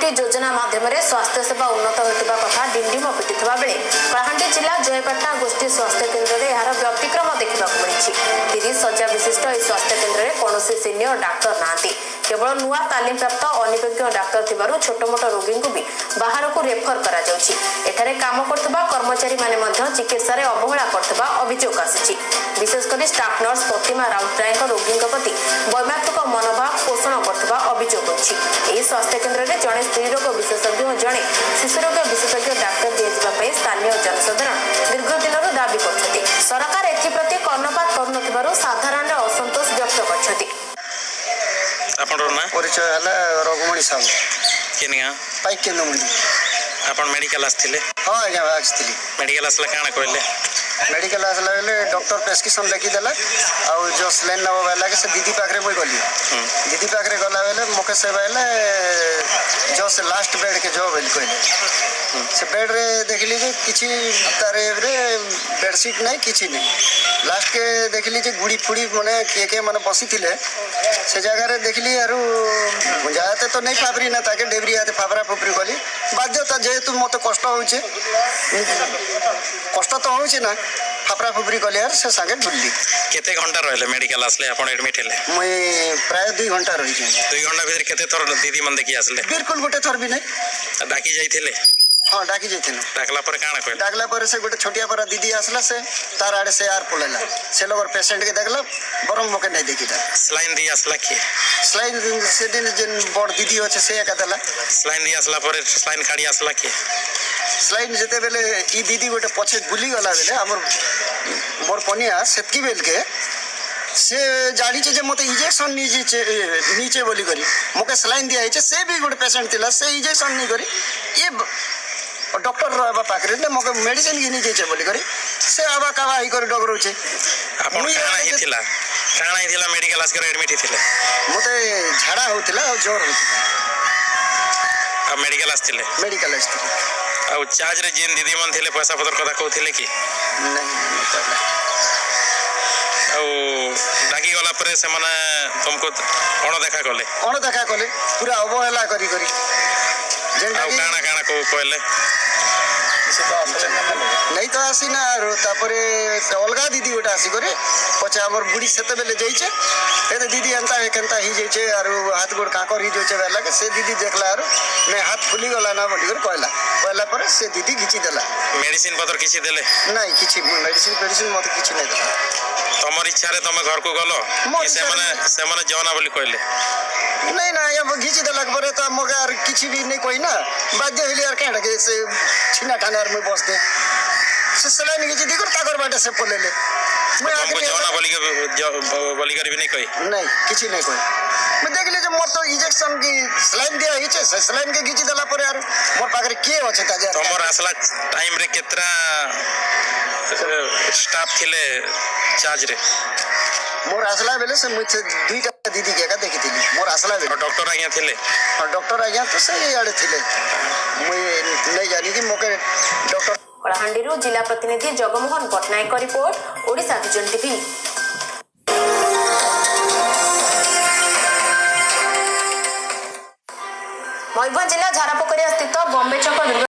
गोष्ठी योजना माध्यम स्वास्थ्य सेवा उन्नत होता कथा डिंडिम पिटिथिबा बेले कलाहांडी जिला जयपाटना गोष्ठी स्वास्थ्य केन्द्र में यार व्यतिक्रम देखा मिली। 30 शज्या विशिष्ट यह स्वास्थ्य केन्द्र में कौन सीनियर डाक्तर नांती, केवल नुआ तालीम प्राप्त अनुभज्ञ डाक्तर थिबारु छोटमोट रोगी को भी बाहर को रेफर करा जाउछि। एठारे काम करथबा कर्मचारी माने मध्य चिकित्सा रे अवहेला करथबा अभियोग आसिछि। विशेषकर स्टाफ नर्स प्रतिमा राउतराय रोगी प्रति वैमात्रिक मनोभाव पोषण करथबा अभियोग अछि। एही स्वास्थ्य केन्द्र में जड़े स्त्री रोग विशेषज्ञ और जड़े शिशु रोग विशेषज्ञ डाक्तर दिजापी स्थानीय जनसाधारण दीर्घ दिन दाबी करछथि। सरकार एथिप्रति कर्णपात करुनथिबारु साधारण असंतोष व्यक्त करछथि। परिचय है रघुमणि साहू पाइक केन्द्र मेडिकल आसथिले? हाँ आज्ञा आसती मेडिकल आसला काଣା कहले? मेडिकल आसला बेले डॉक्टर प्रेस्क्रिप्शन लिखिदेला आउ जो स्लाइन नब बेला के से दीदी पाखरे मुई गली। दीदी पाखरे गला बेले मोके से बेले जो से लास्ट बेड के जो बेल कहले से बेड रे देखली जे किछि तारे रे बेडशीट नहीं किछि नहीं। लास्ट के देखली जे गुड़ी फुड़ी माने के माने बसी थिले से जगह रे देखली आरु जाते तो नहीं फाबरी ना ताके डेबरी आते फाबरा फुबरी गली बाध्यता जेहेतु मत कष्ट होचे कष्ट तो होचे ना फापरा फुबरी गली यार से संगे ढुल्ली। केते घंटा रहले मेडिकल आसले आपण एडमिट हेले? मैं प्राय 2 घंटा रही छी। 2 घंटा भीतर केते थोर दीदी मन देखि आसले? बिल्कुल गोटे थोर भी नहीं। डाकी जाइथिले? हाँ डाकी जाइथिले। डाकला पर काଣା कहले? डाकला पर से गोटे छोटिया पर दीदी आसला से तार आड़े से यार पळेला से लोग पेशेंट के देखला बरम मके नहीं देखिता। स्लाइन दी आसला की? स्लाइन से दिन जन बड़ दीदी होचे से एका देला। स्लाइन दी आसला पर स्लाइन काडी आसला की? स्लाइन जेते बेले ई दीदी गोटे पछे बुली गला बेले हमर मोर पनिया सेतकी बेल के से जानी जे मते इंजेक्शन नीचे बोली करी मके स्लाइन दिया है से भी गोटे पेशेंट थिला से इंजेक्शन नहीं करी ये डॉक्टर रहबा पाखरे ने मके मेडिसिन गिनी जे बोली करी से आबा काबा ही करी डॉक्टर होचे। आपण काना ही थिला मेडिकल आसकर एडमिट थिले? मते झाड़ा होतिला और जोर होतिला। अब मेडिकल आस्थिले? मेडिकल आस्थिले। और चार्ज रे जेन दीदी मन थिले पैसा पतर कथा कहथिले की? नहीं डाकी गला पर से माने तुमको देखा कले पूरा अवहेला करी जेनटा काना काना को कहले नहीं तो आसी ना तापरे से अलगा दीदी गोटे आसी करे पछे हमर बुढ़ी सेते बेले जाइछे एते दीदी एंता केंता ही जाइछे आरो हाथ गोड़ काकर ही जाइछे बेला के से दीदी देखला आरो ने हाथ फुली गला ना बोली कर कहला पर से दीदी घिची देला। मेडिसिन पतर किछि देले? नहीं किछि मेडिसिन मते किछि नहीं देला। तमर इच्छा रे तमे घर को गलो से माने जवना बोली कहले? नहीं ना ये घिची देला पर त मगर किछि भी नहीं कोई ना बाध्य हेली यार काडा के से छिना ठानार में बसते से सलाइन घिची दी कर ताकर बाटे से पलेले मैं आके जवना बोली कर भी नहीं कोई? नहीं किछि नहीं कोई। मैं देखले जे मोर तो इंजेक्शन की सलाइन दिया हिचे से सलाइन के घिची देला पर यार मोर पाखरे के होचे ताजे तमर असला टाइम रे केतरा स्टाफ थिले चार्ज रे? मोर असला बेले से मुझे 2टा दीदी के का देखि थिली मोर असला बेले। डॉक्टर आज्ञा थिले? और डॉक्टर आज्ञा तो सही आड़े थिले मुई नहीं जानी कि मोके डॉक्टर। कलाहांडी जिला प्रतिनिधि जगमोहन पटनायक का report, Odisha vision TV. Mayurbhanj जिला झारपोखरिया स्थित बॉम्बे चक